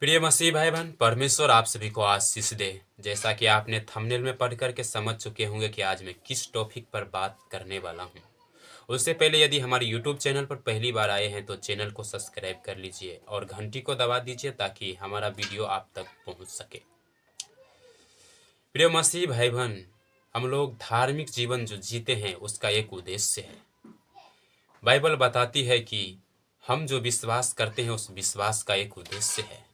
प्रिय मसीह भाई बहन, परमेश्वर आप सभी को आशीष दे। जैसा कि आपने थंबनेल में पढ़ करके समझ चुके होंगे कि आज मैं किस टॉपिक पर बात करने वाला हूं। उससे पहले यदि हमारे यूट्यूब चैनल पर पहली बार आए हैं तो चैनल को सब्सक्राइब कर लीजिए और घंटी को दबा दीजिए ताकि हमारा वीडियो आप तक पहुंच सके। प्रिय मसीह भाई बहन, हम लोग धार्मिक जीवन जो जीते हैं उसका एक उद्देश्य है। बाइबल बताती है कि हम जो विश्वास करते हैं उस विश्वास का एक उद्देश्य है।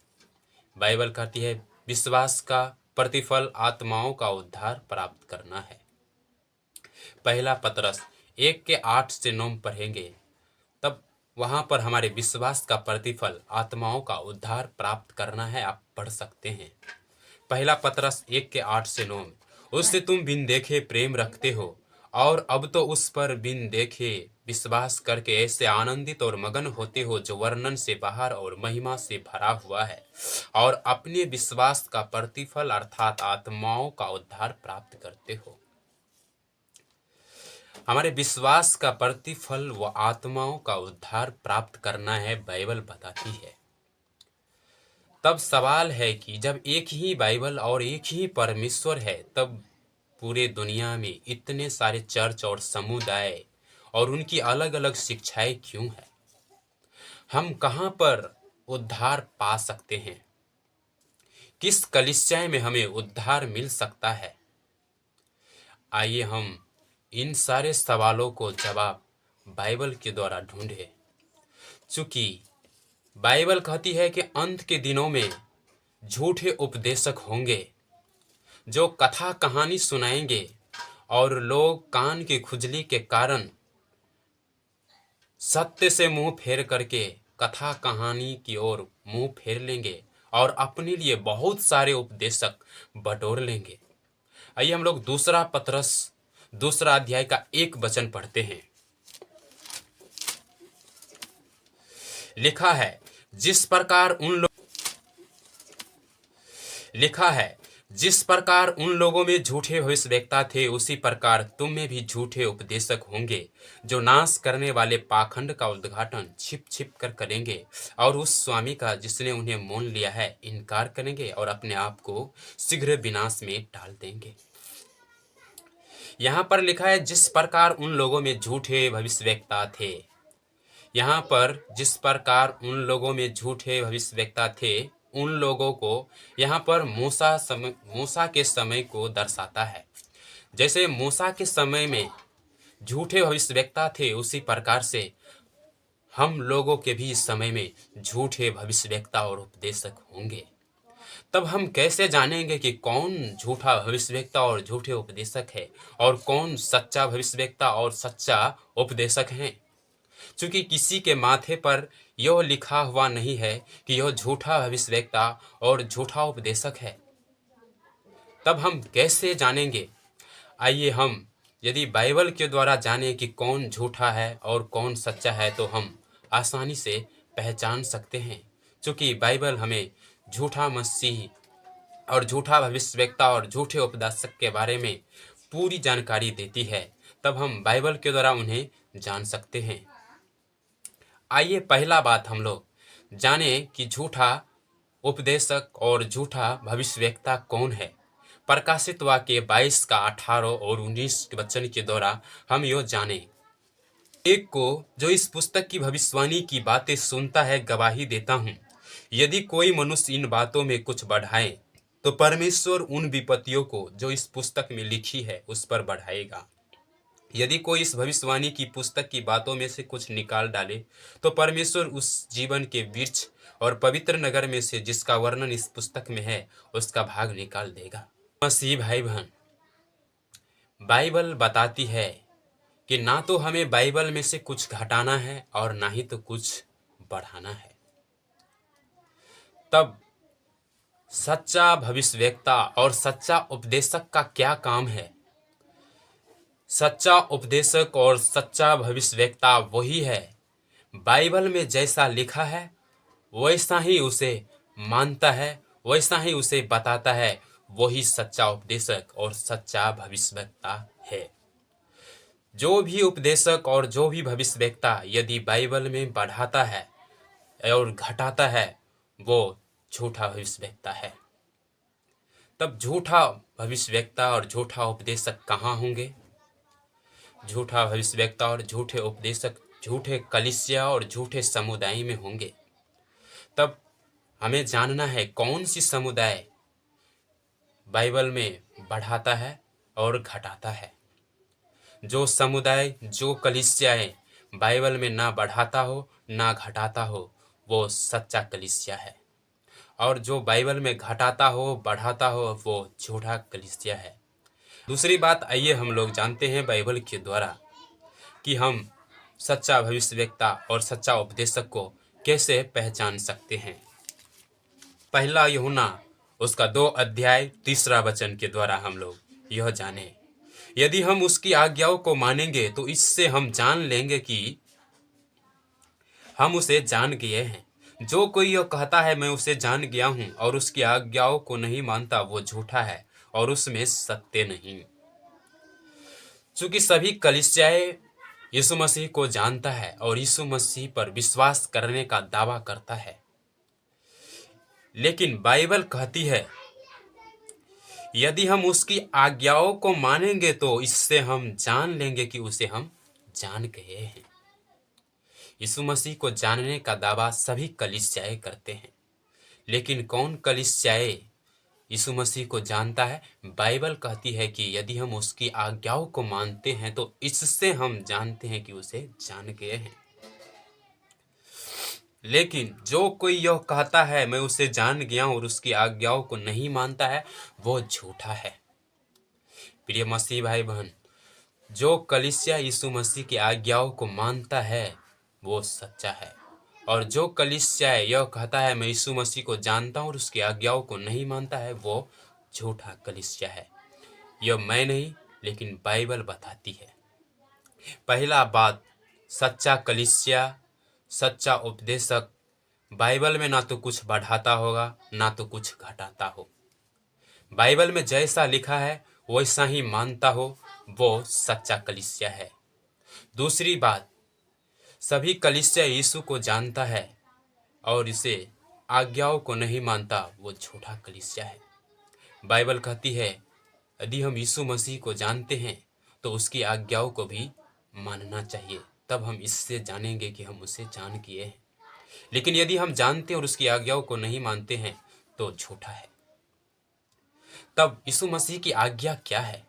बाइबल कहती है विश्वास का प्रतिफल आत्माओं का उद्धार प्राप्त करना है। पहला पतरस 1:8-9 पढ़ेंगे तब वहां पर हमारे विश्वास का प्रतिफल आत्माओं का उद्धार प्राप्त करना है। आप पढ़ सकते हैं पहला पतरस 1:8-9। उससे तुम बिन देखे प्रेम रखते हो और अब तो उस पर बिन देखे विश्वास करके ऐसे आनंदित और मगन होते हो जो वर्णन से बाहर और महिमा से भरा हुआ है, और अपने विश्वास का प्रतिफल अर्थात आत्माओं का उद्धार प्राप्त करते हो। हमारे विश्वास का प्रतिफल व आत्माओं का उद्धार प्राप्त करना है, बाइबल बताती है। तब सवाल है कि जब एक ही बाइबल और एक ही परमेश्वर है तब पूरे दुनिया में इतने सारे चर्च और समुदाय और उनकी अलग अलग शिक्षाएं क्यों है? हम कहां पर उद्धार पा सकते हैं? किस कलीसिया में हमें उद्धार मिल सकता है? आइए हम इन सारे सवालों को जवाब बाइबल के द्वारा ढूंढे। चूंकि बाइबल कहती है कि अंत के दिनों में झूठे उपदेशक होंगे जो कथा कहानी सुनाएंगे और लोग कान की खुजली के कारण सत्य से मुंह फेर करके कथा कहानी की ओर मुंह फेर लेंगे और अपने लिए बहुत सारे उपदेशक बटोर लेंगे। आइए हम लोग दूसरा पतरस 2 अध्याय का 1 वचन पढ़ते हैं। लिखा है जिस प्रकार उन लोगों में झूठे भविष्यवक्ता थे उसी प्रकार तुम में भी झूठे उपदेशक होंगे जो नाश करने वाले पाखंड का उद्घाटन छिप छिप कर करेंगे और उस स्वामी का जिसने उन्हें मोल लिया है इनकार करेंगे और अपने आप को शीघ्र विनाश में डाल देंगे। यहाँ पर लिखा है जिस प्रकार उन लोगों में झूठे भविष्यवक्ता थे। यहाँ पर जिस प्रकार उन लोगों में झूठे भविष्यवक्ता थे, उन लोगों को यहाँ पर मूसा के समय को दर्शाता है। जैसे मूसा के समय में झूठे भविष्यवक्ता थे उसी प्रकार से हम लोगों के भी इस समय में झूठे भविष्यवक्ता और उपदेशक होंगे। तब हम कैसे जानेंगे कि कौन झूठा भविष्यवक्ता और झूठे उपदेशक है और कौन सच्चा भविष्यवक्ता और सच्चा उपदेशक है? क्योंकि किसी के माथे पर यह लिखा हुआ नहीं है कि यह झूठा भविष्यवक्ता और झूठा उपदेशक है। तब हम कैसे जानेंगे? आइए हम यदि बाइबल के द्वारा जाने कि कौन झूठा है और कौन सच्चा है तो हम आसानी से पहचान सकते हैं। क्योंकि बाइबल हमें झूठा मसीह और झूठा भविष्यवक्ता और झूठे उपदेशक के बारे में पूरी जानकारी देती है। तब हम बाइबल के द्वारा उन्हें जान सकते हैं। आइए पहला बात हम लोग जाने कि झूठा उपदेशक और झूठा भविष्यवक्ता कौन है। प्रकाशित वाक्य 22 का 18 और 19 वचन के द्वारा हम यह जाने। एक को जो इस पुस्तक की भविष्यवाणी की बातें सुनता है गवाही देता हूँ, यदि कोई मनुष्य इन बातों में कुछ बढ़ाए तो परमेश्वर उन विपत्तियों को जो इस पुस्तक में लिखी है उस पर बढ़ाएगा। यदि कोई इस भविष्यवाणी की पुस्तक की बातों में से कुछ निकाल डाले तो परमेश्वर उस जीवन के वृक्ष और पवित्र नगर में से जिसका वर्णन इस पुस्तक में है उसका भाग निकाल देगा। मसीह भाई बहन, बाइबल बताती है कि ना तो हमें बाइबल में से कुछ घटाना है और ना ही तो कुछ बढ़ाना है। तब सच्चा भविष्यवक्ता और सच्चा उपदेशक का क्या काम है? सच्चा उपदेशक और सच्चा भविष्यवक्ता वही है बाइबल में जैसा लिखा है वैसा ही उसे मानता है, वैसा ही उसे बताता है। वही सच्चा उपदेशक और सच्चा भविष्यवक्ता है। जो भी उपदेशक और जो भी भविष्यवक्ता यदि बाइबल में बढ़ाता है और घटाता है वो झूठा भविष्यवक्ता है। तब झूठा भविष्यवक्ता और झूठा उपदेशक कहाँ होंगे? झूठा भविष्यवक्ता और झूठे उपदेशक झूठे कलीसिया और झूठे समुदाय में होंगे। तब हमें जानना है कौन सी समुदाय बाइबल में बढ़ाता है और घटाता है। जो समुदाय, जो कलीसियाएं बाइबल में ना बढ़ाता हो ना घटाता हो, वो सच्चा कलीसिया है। और जो बाइबल में घटाता हो बढ़ाता हो, वो झूठा कलीसिया है। दूसरी बात, आइए हम लोग जानते हैं बाइबल के द्वारा कि हम सच्चा भविष्यवक्ता और सच्चा उपदेशक को कैसे पहचान सकते हैं। पहला यूहन्ना उसका 2 अध्याय 3 वचन के द्वारा हम लोग यह जाने, यदि हम उसकी आज्ञाओं को मानेंगे तो इससे हम जान लेंगे कि हम उसे जान गए हैं। जो कोई यह कहता है मैं उसे जान गया हूं और उसकी आज्ञाओं को नहीं मानता, वो झूठा है और उसमें सत्य नहीं। चूंकि सभी कलीसियाएं यीशु मसीह को जानता है और यीशु मसीह पर विश्वास करने का दावा करता है, लेकिन बाइबल कहती है यदि हम उसकी आज्ञाओं को मानेंगे तो इससे हम जान लेंगे कि उसे हम जान गए हैं। यीशु मसीह को जानने का दावा सभी कलीसियाएं करते हैं, लेकिन कौन कलीसियाएं यीशु मसीह को जानता है? बाइबल कहती है कि यदि हम उसकी आज्ञाओं को मानते हैं तो इससे हम जानते हैं कि उसे जान गए हैं। लेकिन जो कोई यह कहता है मैं उसे जान गया हूं और उसकी आज्ञाओं को नहीं मानता है, वो झूठा है। प्रिय मसीह भाई बहन, जो कलीसिया यीशु मसीह की आज्ञाओं को मानता है वो सच्चा है, और जो कलीसिया यह कहता है मैं यीशु मसीह को जानता हूं और उसकी आज्ञाओं को नहीं मानता है, वो झूठा कलीसिया है। यह मैं नहीं, लेकिन बाइबल बताती है। पहला बात, सच्चा कलीसिया, सच्चा उपदेशक बाइबल में ना तो कुछ बढ़ाता होगा ना तो कुछ घटाता हो। बाइबल में जैसा लिखा है वैसा ही मानता हो, वो सच्चा कलीसिया है। दूसरी बात, सभी कलीसिया यीशु को जानता है और इसे आज्ञाओं को नहीं मानता, वो झूठा कलीसिया है। बाइबल कहती है यदि हम यीशु मसीह को जानते हैं तो उसकी आज्ञाओं को भी मानना चाहिए, तब हम इससे जानेंगे कि हम उसे जान किए हैं। लेकिन यदि हम जानते हैं और उसकी आज्ञाओं को नहीं मानते हैं तो झूठा है। तब यीशु मसीह की आज्ञा क्या है?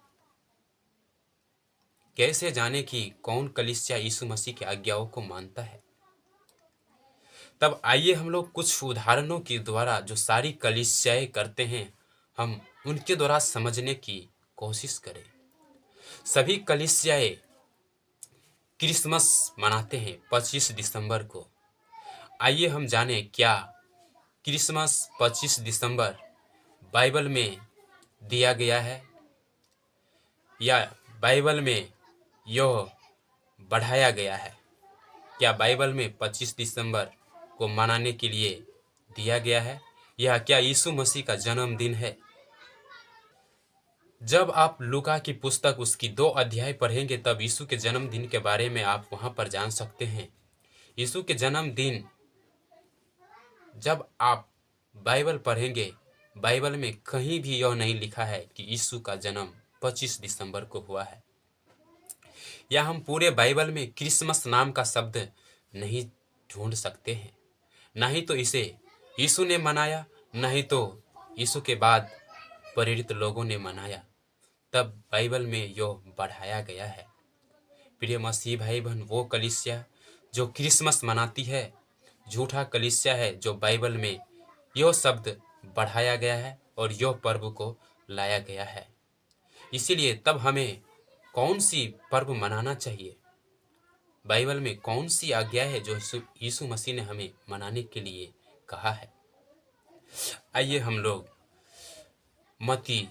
कैसे जाने कि कौन कलीसिया यीशु मसीह की आज्ञाओं को मानता है? तब आइए हम लोग कुछ उदाहरणों के द्वारा जो सारी कलीसियाएं करते हैं, हम उनके द्वारा समझने की कोशिश करें। सभी कलीसियाएं क्रिसमस मनाते हैं 25 दिसंबर को। आइए हम जाने क्या क्रिसमस 25 दिसंबर बाइबल में दिया गया है या बाइबल में यह बढ़ाया गया है? क्या बाइबल में 25 दिसंबर को मनाने के लिए दिया गया है? यह क्या यीशु मसीह का जन्मदिन है? जब आप लूका की पुस्तक उसकी 2 अध्याय पढ़ेंगे तब यीशु के जन्मदिन के बारे में आप वहां पर जान सकते हैं। यीशु के जन्मदिन जब आप बाइबल पढ़ेंगे, बाइबल में कहीं भी यह नहीं लिखा है कि यीशु का जन्म 25 दिसंबर को हुआ है। या हम पूरे बाइबल में क्रिसमस नाम का शब्द नहीं ढूंढ सकते हैं। ना ही तो इसे यीशु ने मनाया, ना ही तो यीशु के बाद प्रेरित लोगों ने मनाया। तब बाइबल में यह बढ़ाया गया है। प्रिय मसीह भाई बहन, वो कलीसिया जो क्रिसमस मनाती है झूठा कलीसिया है, जो बाइबल में यह शब्द बढ़ाया गया है और यह पर्व को लाया गया है। इसीलिए तब हमें कौन सी पर्व मनाना चाहिए? बाइबल में कौन सी आज्ञा है जो यीशु मसीह ने हमें मनाने के लिए कहा है? आइए हम लोग मत्ती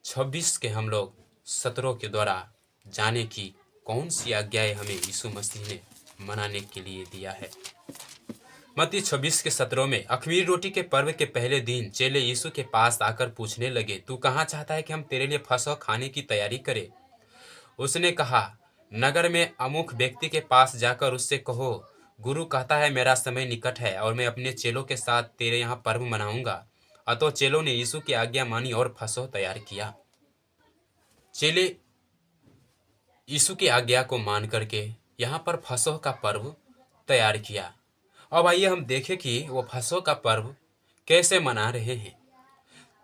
26 के हम लोग 17 के द्वारा जाने की कौन सी आज्ञाएं हमें यीशु मसीह ने मनाने के लिए दिया है। मत्ती 26 के 17 में, अख़मीरी रोटी के पर्व के पहले दिन चेले यीशु के पास आकर पूछने लगे, तू कहाँ चाहता है कि हम तेरे लिए फसह खाने की तैयारी करें? उसने कहा, नगर में अमुक व्यक्ति के पास जाकर उससे कहो, गुरु कहता है मेरा समय निकट है और मैं अपने चेलों के साथ तेरे यहाँ पर्व मनाऊंगा। अतः चेलों ने यीशु की आज्ञा मानी और फसह तैयार किया। चेले यीशु की आज्ञा को मान करके यहाँ पर फसह का पर्व तैयार किया। अब आइए हम देखें कि वो फसह का पर्व कैसे मना रहे हैं।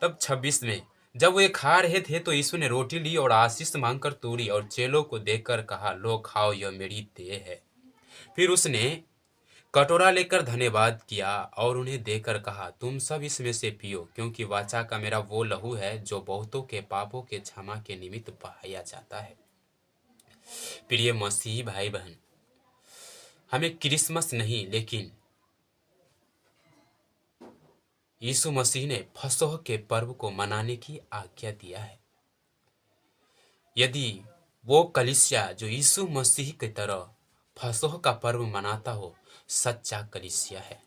तब 26 में जब वे खा रहे थे तो यीशु ने रोटी ली और आशीष मांगकर तोड़ी और चेलों को देकर कहा, लो खाओ, यह मेरी देह है। फिर उसने कटोरा लेकर धन्यवाद किया और उन्हें देकर कहा, तुम सब इसमें से पियो, क्योंकि वाचा का मेरा वो लहू है जो बहुतों के पापों के क्षमा के निमित्त बहाया जाता है। प्रिय मसीही भाई बहन, हमें क्रिसमस नहीं लेकिन यीशु मसीह ने फसह के पर्व को मनाने की आज्ञा दिया है। यदि वो कलीसिया जो यीशु मसीह की तरह फसह का पर्व मनाता हो सच्चा कलीसिया है।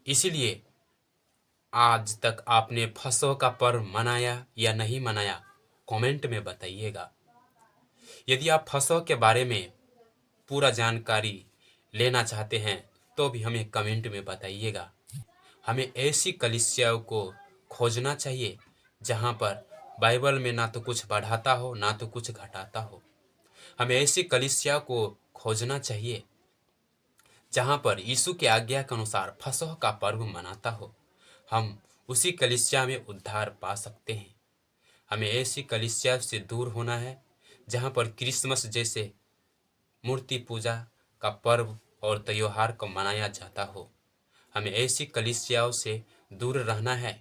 इसीलिए आज तक आपने फसह का पर्व मनाया या नहीं मनाया, कमेंट में बताइएगा। यदि आप फसह के बारे में पूरा जानकारी लेना चाहते हैं तो भी हमें कमेंट में बताइएगा। हमें ऐसी कलीसियाओं को खोजना चाहिए जहाँ पर बाइबल में ना तो कुछ बढ़ाता हो ना तो कुछ घटाता हो। हमें ऐसी कलीसिया को खोजना चाहिए जहाँ पर यीशु की आज्ञा के अनुसार फसह का पर्व मनाता हो। हम उसी कलीसिया में उद्धार पा सकते हैं। हमें ऐसी कलीसिया से दूर होना है जहाँ पर क्रिसमस जैसे मूर्ति पूजा का पर्व और त्योहार को मनाया जाता हो। हमें ऐसी कलीसियाओं से दूर रहना है